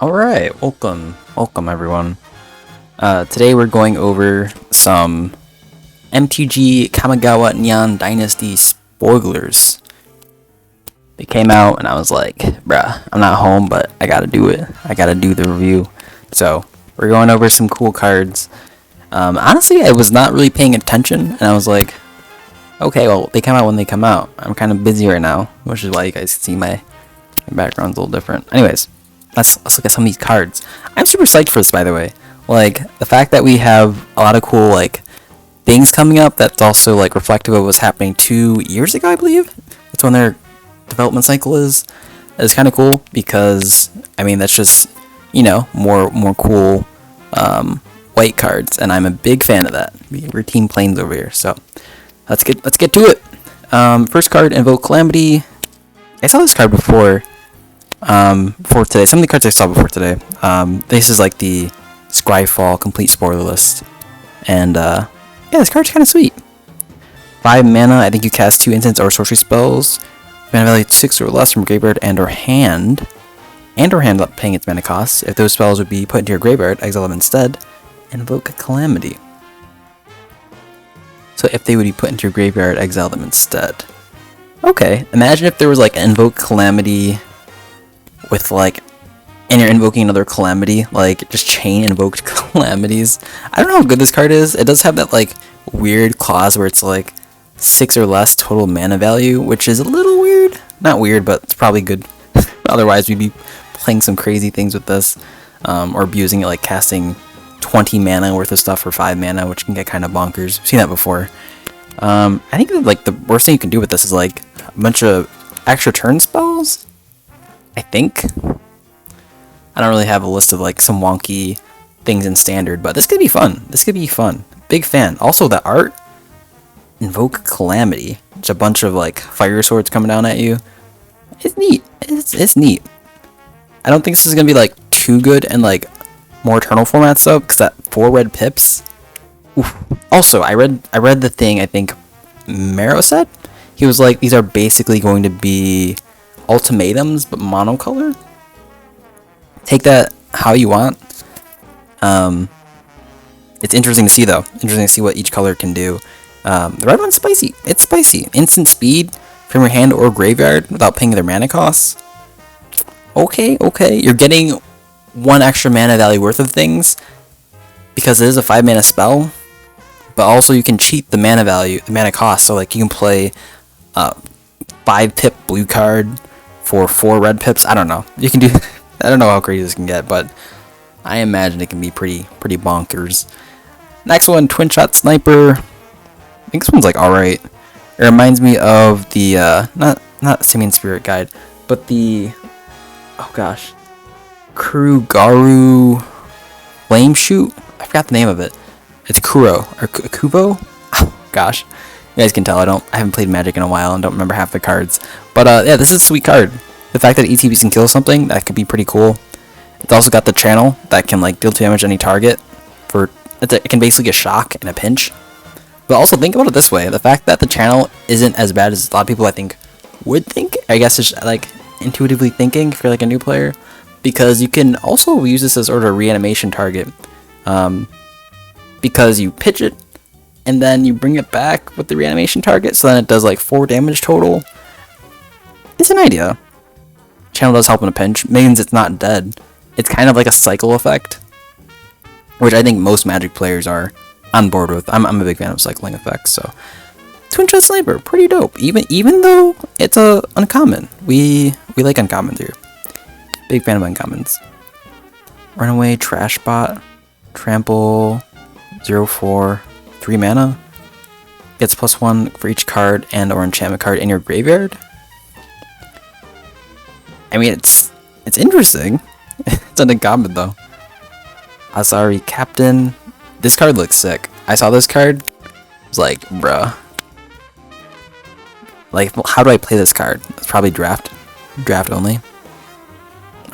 Alright, welcome everyone. Today we're going over some MTG Kamigawa Neon Dynasty spoilers. They came out and I was like, bruh, I'm not home, but I gotta do it. I gotta do the review. So, we're going over some cool cards. Honestly, I was not really paying attention, and I was like, okay, well, they come out when they come out. I'm kind of busy right now, which is why you guys see my background's a little different. Anyways. Let's look at some of these cards. I'm super psyched for this, by the way. Like, the fact that we have a lot of cool, like, things coming up that's also, like, reflective of what's happening 2 years ago, I believe. That's when their development cycle is. It's kind of cool because, I mean, that's just, you know, more cool white cards, and I'm a big fan of that. We're Team Plains over here, so let's get to it. First card, Invoke Calamity. I saw this card before today. Some of the cards I saw before today. This is like the Scryfall complete spoiler list. And yeah, this card's kind of sweet. 5 mana, I think you cast 2 instant or sorcery spells. Mana value 6 or less from graveyard and or hand without paying its mana costs. If those spells would be put into your graveyard, exile them instead. Invoke Calamity. So if they would be put into your graveyard, exile them instead. Okay, imagine if there was like Invoke Calamity with like, and you're invoking another Calamity, like just chain invoked Calamities. I don't know how good this card is. It does have that like weird clause where it's like 6 or less total mana value, which is a little weird. Not weird, but it's probably good. Otherwise we'd be playing some crazy things with this, or abusing it, like casting 20 mana worth of stuff for 5 mana, which can get kind of bonkers. I've seen that before. I think that, like, the worst thing you can do with this is like a bunch of extra turn spells. I think. I don't really have a list of like some wonky things in standard, but this could be fun. This could be fun. Big fan. Also, the art, Invoke Calamity. It's a bunch of like fire swords coming down at you. It's neat. It's neat. I don't think this is gonna be like too good in like more Eternal formats though, because that 4 red pips. Oof. Also, I read the thing. I think Mero said he was like, these are basically going to be ultimatums, but monocolor. Take that how you want. It's interesting to see though. Interesting to see what each color can do. The red one's spicy. It's spicy. Instant speed from your hand or graveyard without paying their mana costs. Okay. You're getting 1 extra mana value worth of things because it is a 5 mana spell, but also you can cheat the mana value, the mana cost. So like you can play 5 pip blue card for 4 red pips. I don't know. You can do. I don't know how crazy this can get, but I imagine it can be pretty bonkers. Next one, Twin Shot Sniper. I think this one's like alright. It reminds me of the not Simian Spirit Guide, but the Kurugaru Flame Shoot. I forgot the name of it. It's Kuro or Kubo. Oh, gosh. You guys can tell I haven't played Magic in a while and don't remember half the cards. But yeah, this is a sweet card. The fact that ETBs can kill something, that could be pretty cool. It's also got the channel that can like deal 2 damage to any target. It can basically get shock in a pinch. But also think about it this way: the fact that the channel isn't as bad as a lot of people I think would think. I guess it's like intuitively thinking if you're like a new player, because you can also use this as sort of a reanimation target. Because you pitch it and then you bring it back with the reanimation target, so then it does like 4 damage total. It's an idea. Channel does help in a pinch. Means it's not dead. It's kind of like a cycle effect, which I think most Magic players are on board with. I'm a big fan of cycling effects. So Twin Shot Sniper, pretty dope. Even though it's a uncommon, we like uncommons here. Big fan of uncommons. Runaway Trash Bot, Trample, 0/4, 3 mana. Gets +1 for each card and or enchantment card in your graveyard. I mean, it's interesting. It's an uncommon though. Azari Captain. This card looks sick. I saw this card. I was like, bruh. Like, how do I play this card? It's probably draft only.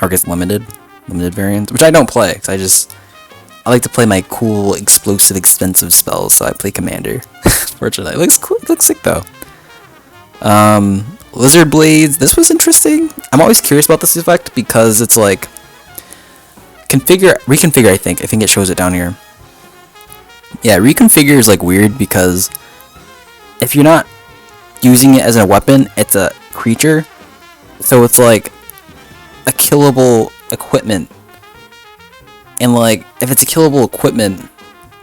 Or gets limited variants, which I don't play because I like to play my cool, explosive, expensive spells, so I play Commander. Fortunately, it looks cool. It looks sick though. Lizard Blades. This was interesting. I'm always curious about this effect because it's like reconfigure, I think it shows it down here. Yeah, reconfigure is like weird because if you're not using it as a weapon, it's a creature, so it's like a killable equipment. And like, if it's a killable equipment,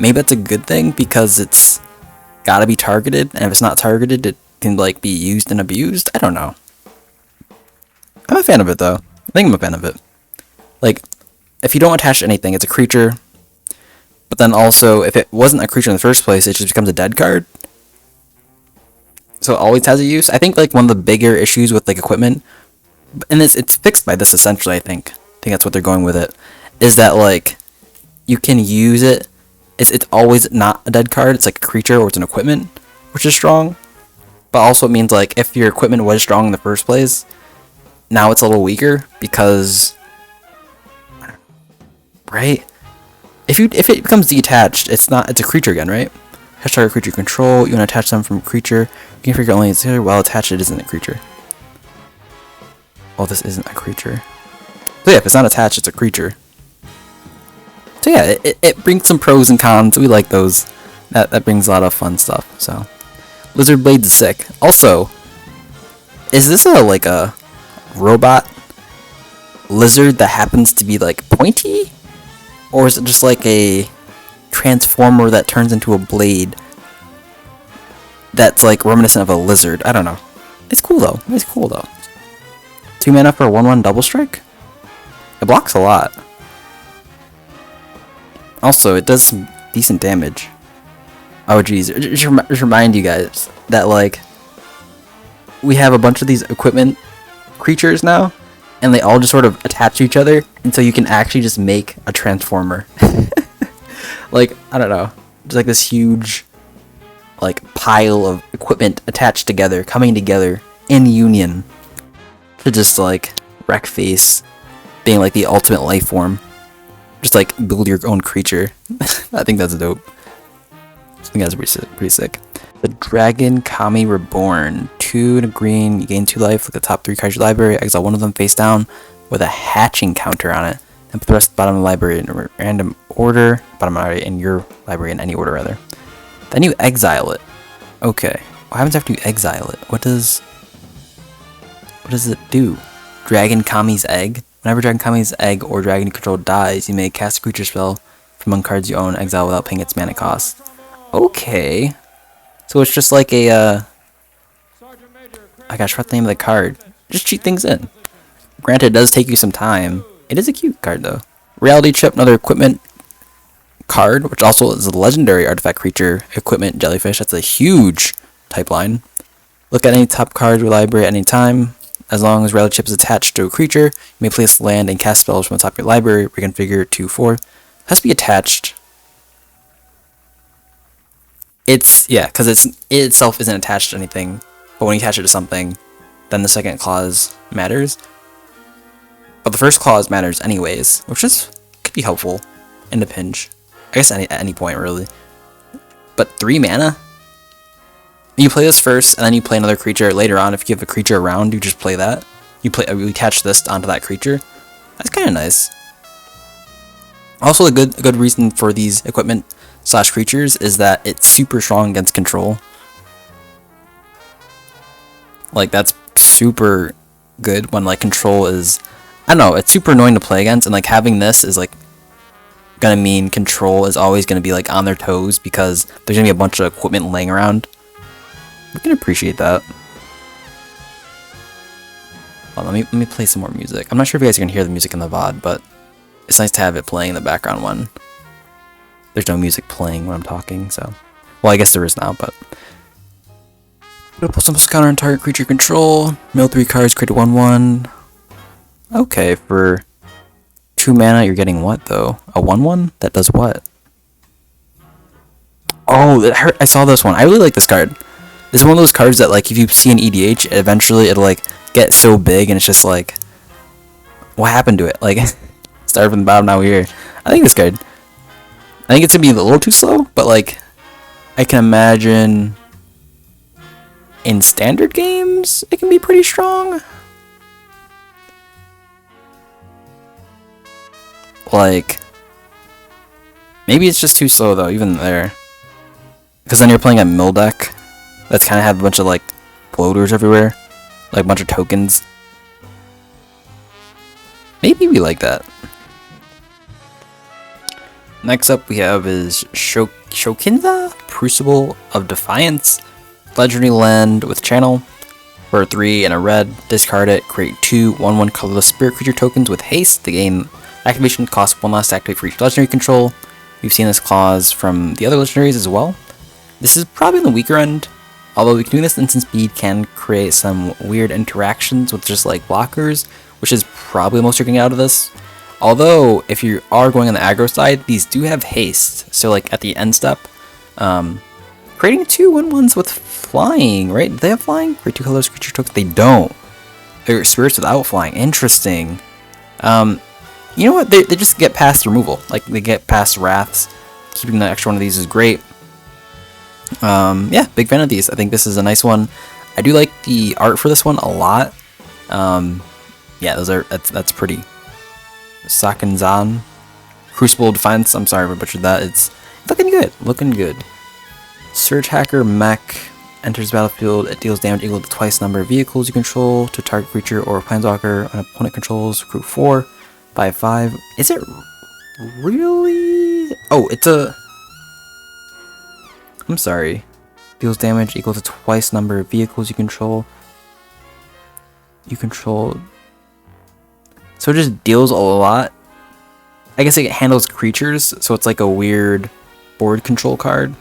maybe that's a good thing because it's gotta be targeted, and if it's not targeted, it can like be used and abused. I don't know. I'm a fan of it though. I think I'm a fan of it. Like, if you don't attach to anything, it's a creature. But then also, if it wasn't a creature in the first place, it just becomes a dead card. So it always has a use. I think like one of the bigger issues with like equipment, and it's fixed by this essentially. I think that's what they're going with it. Is that like you can use it. It's always not a dead card. It's like a creature or it's an equipment, which is strong. But also it means like if your equipment was strong in the first place, now it's a little weaker because, right? If it becomes detached, it's a creature again, right? Hashtag creature control. You want to attach them from creature. You can figure only it's here. While attached, it isn't a creature. Oh, this isn't a creature. So yeah, if it's not attached, it's a creature. So yeah, it brings some pros and cons. We like those. That brings a lot of fun stuff. So, Lizard Blade's sick. Also, is this like a robot lizard that happens to be like pointy? Or is it just like a transformer that turns into a blade that's like reminiscent of a lizard? I don't know. It's cool though. 2 mana for a 1/1 double strike? It blocks a lot. Also, it does some decent damage. Oh geez, just remind you guys that like we have a bunch of these equipment creatures now, and they all just sort of attach to each other until you can actually just make a transformer. Like, I don't know, just like this huge like pile of equipment attached together, coming together in union to just like wreck face, being like the ultimate life form. Just like build your own creature. I think that's dope. I think that's pretty sick. The Dragonkamis Reborn. 2 and a green. You gain 2 life. Look at the top 3 cards of your library. Exile one of them face down with a hatching counter on it. And put the rest at the bottom of the library in a random order. Bottom of the library in your library in any order rather. Then you exile it. Okay. What happens after you exile it? What does it do? Dragonkamis Egg. Whenever Dragonkamis Egg or Dragon you control dies, you may cast a creature spell from among cards you own, exile without paying its mana cost. Okay. So it's just like a, I gotta forget the name of the card. Just cheat things in. Granted, it does take you some time. It is a cute card though. Reality Chip, another equipment card, which also is a legendary artifact creature, equipment jellyfish. That's a huge type line. Look at any top card of your library at any time. As long as Reality Chip is attached to a creature, you may place land and cast spells from the top of your library. Reconfigure 2/4. Has to be attached. Because it itself isn't attached to anything. But when you attach it to something, then the second clause matters. But the first clause matters anyways, which could be helpful in a pinch. I guess at any point really. But 3 mana? You play this first, and then you play another creature later on. If you have a creature around, you just play that. You attach this onto that creature. That's kind of nice. Also, a good reason for these equipment / creatures is that it's super strong against control. Like, that's super good when like control is, I don't know, it's super annoying to play against, and like having this is like gonna mean control is always gonna be like on their toes because there's gonna be a bunch of equipment laying around. We can appreciate that. Well, let me play some more music. I'm not sure if you guys can hear the music in the VOD, but it's nice to have it playing in the background when there's no music playing when I'm talking, so. Well, I guess there is now, but. Put some counter on target creature control. Mill 3 cards, create a 1/1. Okay, for 2 mana, you're getting what, though? A 1/1? That does what? Oh, I saw this one. I really like this card. This is one of those cards that, like, if you see an EDH, eventually it'll, like, get so big, and it's just, like, what happened to it? Like, started from the bottom, now we're here. I think this card. I think it's gonna be a little too slow, but, like, I can imagine in standard games, it can be pretty strong. like, maybe it's just too slow though, even there. Because then you're playing a mill deck that's kind of have a bunch of like floaters everywhere, like a bunch of tokens. Maybe we like that. Next up we have is Shokinza, Crucible of Defiance. Legendary land with channel. For a 3 and a red, discard it, create 2 1/1 colorless spirit creature tokens with haste. The game activation costs 1 less to activate for each legendary control. We've seen this clause from the other legendaries as well. This is probably on the weaker end, although we can do this instant speed can create some weird interactions with just like blockers, which is probably the most you're getting out of this. Although, if you are going on the aggro side, these do have haste, so like at the end step, creating 2 1/1s with flying, right? Do they have flying? Create 2 colors, creature tokens? They don't. They're spirits without flying. Interesting. You know what? They just get past removal. Like, they get past wraths. Keeping the extra one of these is great. Yeah, big fan of these. I think this is a nice one. I do like the art for this one a lot. Yeah, that's pretty. Sakenzan. Crucible Defense. I'm sorry if I butchered that. It's looking good. Looking good. Surge Hacker Mech enters battlefield. It deals damage equal to twice the number of vehicles you control to target creature or planeswalker an opponent controls. Recruit 4, 5/5. Is it really? Oh, it's a. I'm sorry. Deals damage equal to twice the number of vehicles you control. So it just deals a lot. I guess it handles creatures, so it's like a weird board control card,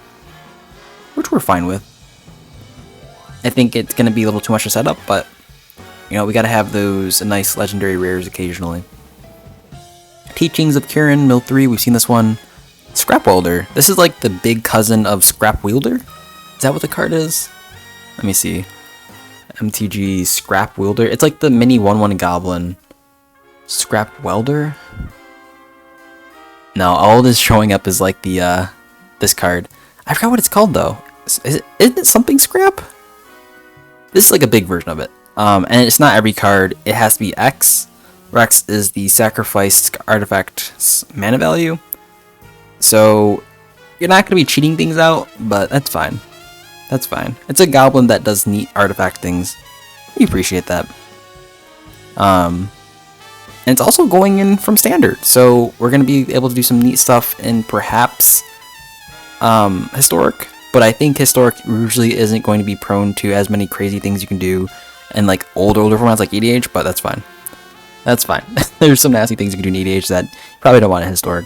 which we're fine with. I think it's going to be a little too much to set up, but, you know, we got to have those nice legendary rares occasionally. Teachings of Kirin, Mill 3, we've seen this one. Scrap Welder. This is like the big cousin of Scrap Wielder. Is that what the card is? Let me see. MTG Scrap Wielder. It's like the mini 1/1 goblin. Scrap Welder? No, all this showing up is like the, this card. I forgot what it's called though. Isn't it something scrap? This is like a big version of it. And it's not every card. It has to be X. Where X is the sacrificed artifact's mana value. So you're not going to be cheating things out, but that's fine. That's fine. It's a goblin that does neat artifact things. We appreciate that. And it's also going in from standard. So we're going to be able to do some neat stuff in perhaps historic. But I think historic usually isn't going to be prone to as many crazy things you can do in like older formats like EDH, but that's fine. That's fine. There's some nasty things you can do in EDH that you probably don't want in historic.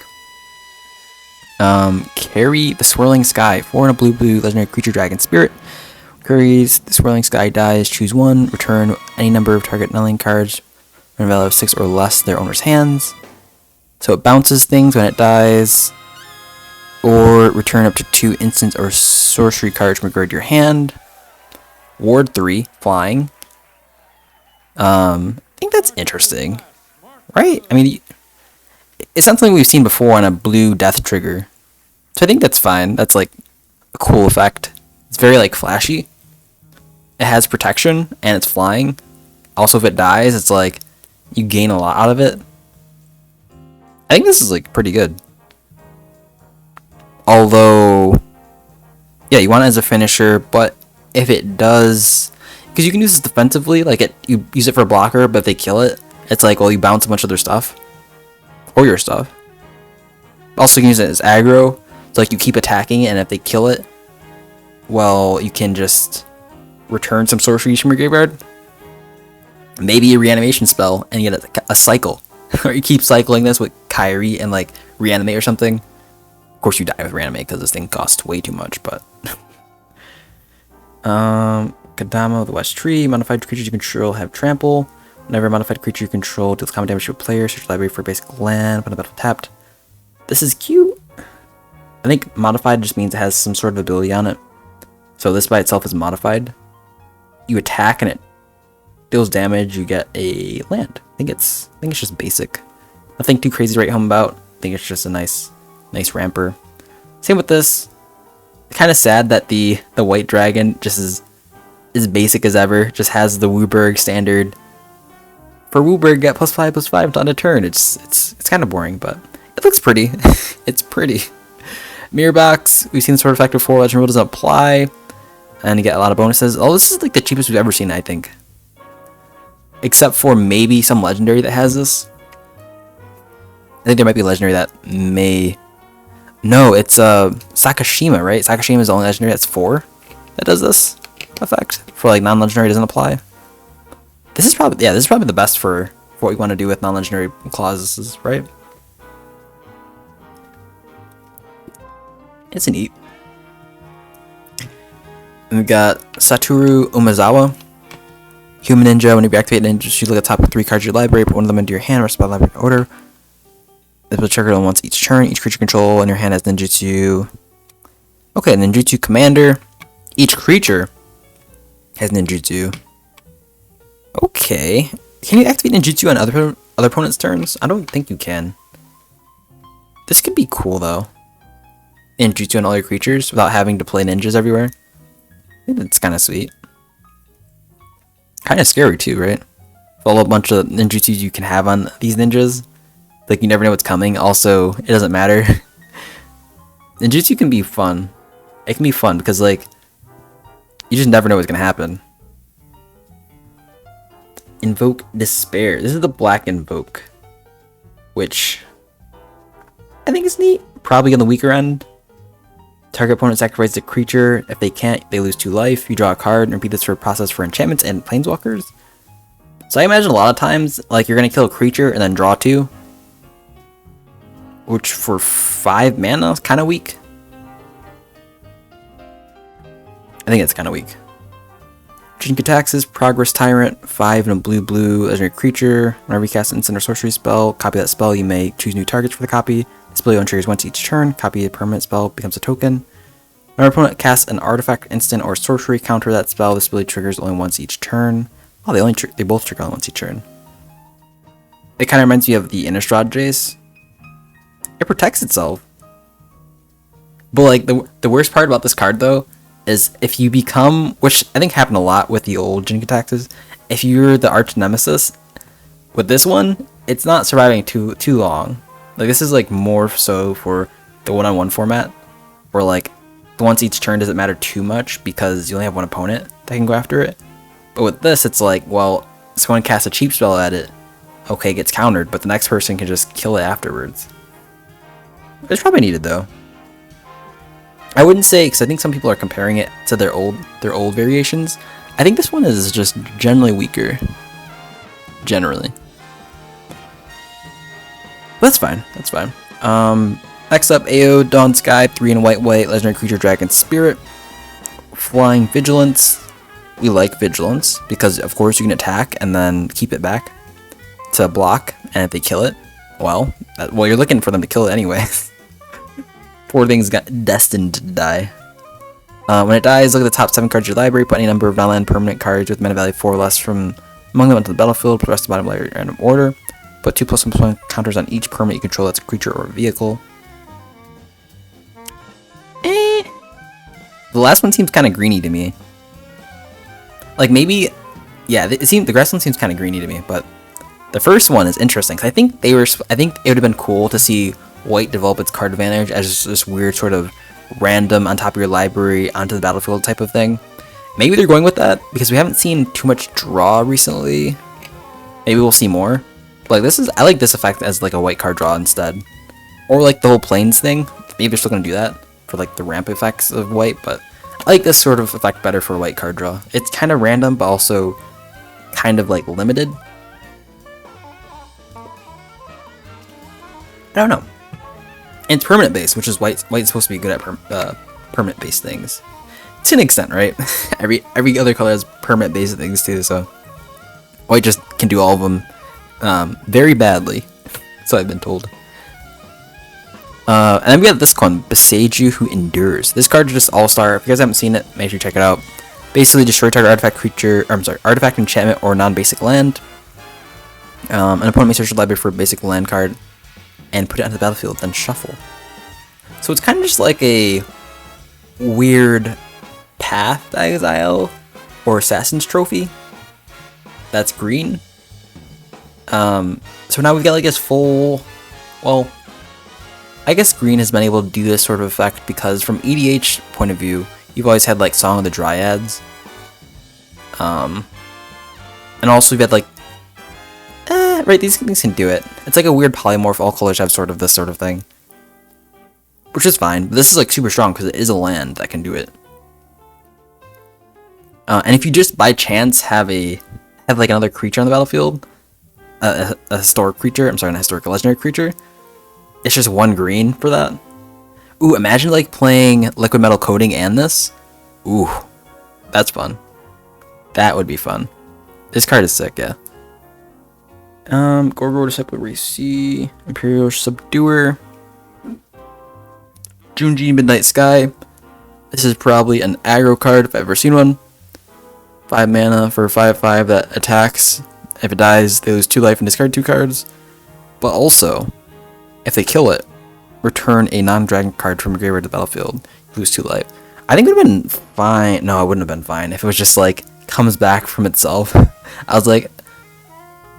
Carry the Swirling Sky. 4 and a blue legendary creature dragon spirit. Carries the Swirling Sky dies, choose 1, return any number of target nulling cards in a value of 6 or less to their owner's hands. So it bounces things when it dies. Or return up to 2 instants or sorcery cards from your graveyard to your hand. Ward 3, flying. I think that's interesting. Right? I mean, it's not something we've seen before on a blue death trigger. So I think that's fine. That's like a cool effect. It's very like flashy. It has protection and it's flying. Also, if it dies, it's like you gain a lot out of it. I think this is like pretty good. Although, yeah, you want it as a finisher, but if it does, because you can use this defensively, like you use it for a blocker, but if they kill it, it's like, well, you bounce a bunch of their stuff. Or your stuff. Also, you can use it as aggro, so like you keep attacking it, and if they kill it, well, you can just return some sorceries from your graveyard. Maybe a reanimation spell, and you get a cycle. Or you keep cycling this with Kyrie and like reanimate or something. Of course, you die with reanimate because this thing costs way too much, but. Kendama, the West Tree. Modified creatures you control have trample. Whenever a modified creature you control deals common damage to a player, search library for basic land, put a battle tapped. This is cute. I think modified just means it has some sort of ability on it. So this by itself is modified. You attack and it deals damage, you get a land. I think it's just basic. Nothing too crazy to write home about. I think it's just a nice ramper. Same with this. Kind of sad that the white dragon just is as basic as ever. Just has the Wooburg standard for Wooburg, get +5/+5 on a turn. It's kind of boring, but it looks pretty. It's pretty. Mirror Box, we've seen this sort of effect before. Legend rule doesn't apply, and you get a lot of bonuses. Oh, this is like the cheapest we've ever seen, I think. Except for maybe some legendary that has this. I think there might be a legendary that may. No, it's Sakashima, right? Sakashima is the only legendary that's 4 that does this effect. For like non-legendary, doesn't apply. This is probably the best for what we want to do with non-legendary clauses, right? It's neat. And we got Satoru Umezawa, Human Ninja. When you reactivate ninja, you look at the top 3 cards of your library, put one of them into your hand, rest by library order. This will trigger once each turn. Each creature control in your hand has ninjutsu. Okay, ninjutsu commander. Each creature has ninjutsu. Okay. Can you activate ninjutsu on other opponents' turns? I don't think you can. This could be cool though. Ninjutsu on all your creatures without having to play ninjas everywhere. I think that's kind of sweet. Kind of scary too, right? With a bunch of ninjutsus you can have on these ninjas. Like, you never know what's coming. Also, it doesn't matter. Ninjutsu can be fun. It can be fun because, like, you just never know what's going to happen. Invoke Despair. This is the black Invoke. Which I think is neat. Probably on the weaker end. Target opponent sacrifices a creature. If they can't, they lose 2 life. You draw a card and repeat this for a process for enchantments and planeswalkers. So I imagine a lot of times, like, you're going to kill a creature and then draw 2. Which for 5 mana is kind of weak. I think it's kind of weak. Jin-Gitaxis, Progress Tyrant, 5 and a blue legendary creature. Whenever you cast an instant or sorcery spell, copy that spell, you may choose new targets for the copy. The spell only triggers once each turn. Copy a permanent spell, becomes a token. Whenever opponent casts an artifact, instant, or sorcery, counter that spell. This ability triggers only once each turn. Oh, they both trigger only once each turn. It kind of reminds me of the Innistrad Jace. It protects itself. But like the worst part about this card though is if you become, which I think happened a lot with the old Jin-Gitaxis, if you're the arch nemesis, with this one, it's not surviving too long. Like, this is like more so for the one-on-one format, where like the once each turn doesn't matter too much because you only have one opponent that can go after it. But with this, it's like, well, someone casts a cheap spell at it, okay, it gets countered, but the next person can just kill it afterwards. It's probably needed though. I wouldn't say, because I think some people are comparing it to their old variations. I think this one is just generally weaker. Generally. But that's fine. That's fine. Next up, AO Dawn Sky, 3 and white, legendary creature, Dragon Spirit, Flying Vigilance. We like Vigilance because, of course, you can attack and then keep it back to block, and if they kill it, well, you're looking for them to kill it anyway. Poor thing's got destined to die. When it dies, look at the top 7 cards of your library, put any number of non-land permanent cards with mana value 4 or less from among them onto the battlefield, put the rest of the bottom layer in random order. Put 2+1 counters on each permanent you control that's a creature or a vehicle. The last one seems kind of greeny to me. Like, maybe, yeah, the grass one seems kind of greeny to me, but the first one is interesting, because I think it would have been cool to see white develop its card advantage as this weird sort of random on top of your library onto the battlefield type of thing. Maybe they're going with that, because we haven't seen too much draw recently. Maybe we'll see more. But like, I like this effect as like a white card draw instead. Or like the whole planes thing. Maybe they're still going to do that for like the ramp effects of white, but I like this sort of effect better for white card draw. It's kind of random, but also kind of like limited. I don't know. And it's permanent base, which is white's supposed to be good at permanent base things. To an extent, right? every other color has permanent base things too, so white just can do all of them very badly. So I've been told. And then we got this one, Besage Who Endures. This card is just all-star. If you guys haven't seen it, make sure you check it out. Basically, destroy target artifact, enchantment, or non-basic land. An opponent may search your library for a basic land card and put it onto the battlefield, then shuffle. So it's kind of just like a weird Path Exile or Assassin's Trophy that's green. So now we've got like this full, well, I guess green has been able to do this sort of effect because from EDH point of view, you've always had like Song of the Dryads. And also you've had like, right, these things can do it. It's like a weird polymorph, all colors have sort of this sort of thing. Which is fine, but this is like super strong because it is a land that can do it. And if you just by chance have like another creature on the battlefield, a historic creature, I'm sorry, not a historic, a legendary creature, it's just 1 green for that. Ooh, imagine like playing liquid metal coating and this. Ooh, that's fun. That would be fun. This card is sick, yeah. Gorgo Disciple Receive, Imperial Subduer, Junji Midnight Sky. This is probably an aggro card if I've ever seen one. 5 mana for 5/5 that attacks. If it dies, they lose 2 life and discard 2 cards. But also, if they kill it, return a non-dragon card from your graveyard to the battlefield. Lose 2 life. I think it would have been fine. No, it wouldn't have been fine if it was just like comes back from itself. I was like,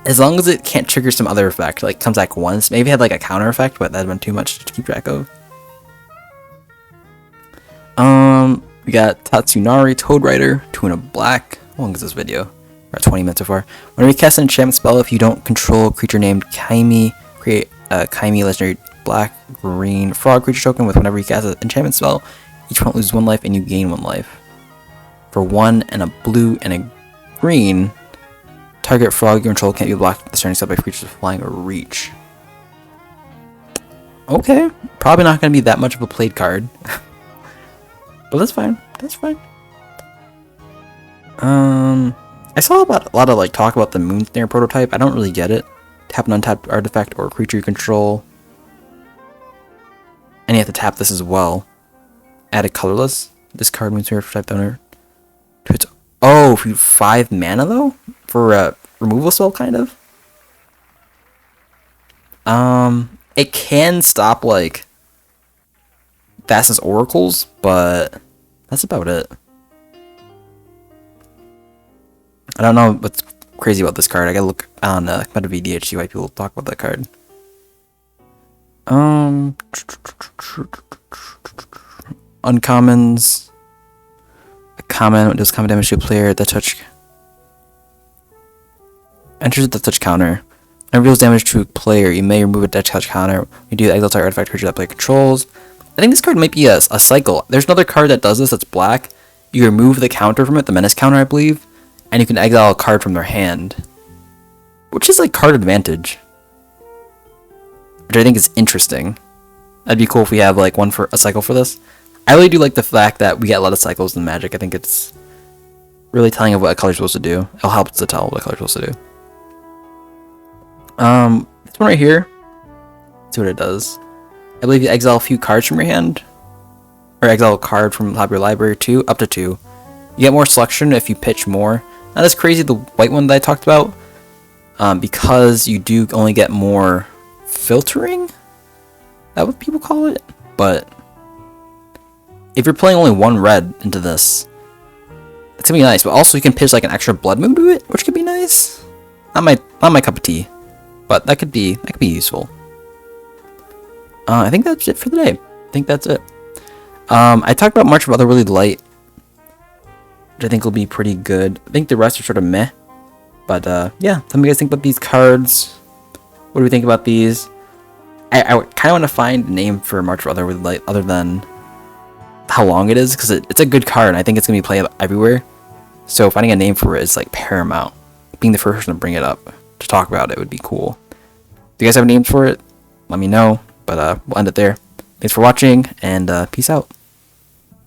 as long as it can't trigger some other effect, like comes back once. Maybe it had like a counter effect, but that'd been too much to keep track of. We got Tatsunari Toad Rider, 2 and a black. How long is this video? We're at 20 minutes so far. Whenever you cast an enchantment spell, if you don't control a creature named Kaimi, create a Kaimi legendary black-green frog creature token with whenever you cast an enchantment spell. Each one loses 1 life and you gain 1 life. For 1 and a blue and a green, target frog you control can't be blocked at the starting step by creatures with flying or reach. Okay, probably not going to be that much of a played card. But that's fine. That's fine. I saw a lot of like talk about the Moonsnare prototype. I don't really get it. Tap an untapped artifact or creature you control. And you have to tap this as well. Add a colorless. Discard Moonsnare prototype donor. To its for 5 mana though? For a removal spell kind of? It can stop like Thassa's oracles, but that's about it. I don't know what's crazy about this card. I gotta look on competitive EDH, see why people talk about that card. Uncommons. A common does common damage to a player that touch enters with the touch counter. And reveals damage to a player. You may remove a touch counter. You do the exile target artifact creature that player controls. I think this card might be a cycle. There's another card that does this that's black. You remove the counter from it, the menace counter, I believe, and you can exile a card from their hand. Which is like card advantage. Which I think is interesting. That'd be cool if we have like one for a cycle for this. I really do like the fact that we get a lot of cycles in Magic. I think it's really telling of what a color's supposed to do. It'll help to tell what a color's supposed to do. This one right here. Let's see what it does. I believe you exile a few cards from your hand. Or exile a card from the top of your library, up to 2. You get more selection if you pitch more. Not as crazy the white one that I talked about. Because you do only get more filtering? That what people call it? But if you're playing only 1 red into this, it's gonna be nice. But also you can pitch like an extra blood moon to it, which could be nice. Not my cup of tea. But that could be useful. I think that's it for the day. I think that's it. I talked about March of Otherworldly Light, which I think will be pretty good. I think the rest are sort of meh. But yeah, tell me what you guys think about these cards. What do we think about these? I kind of want to find a name for March of Otherworldly Light other than how long it is, because it's a good card and I think it's going to be played everywhere. So finding a name for it is like paramount. Being the first person to bring it up to talk about it would be cool. Do you guys have names for it? Let me know. But we'll end it there. Thanks for watching, and peace out.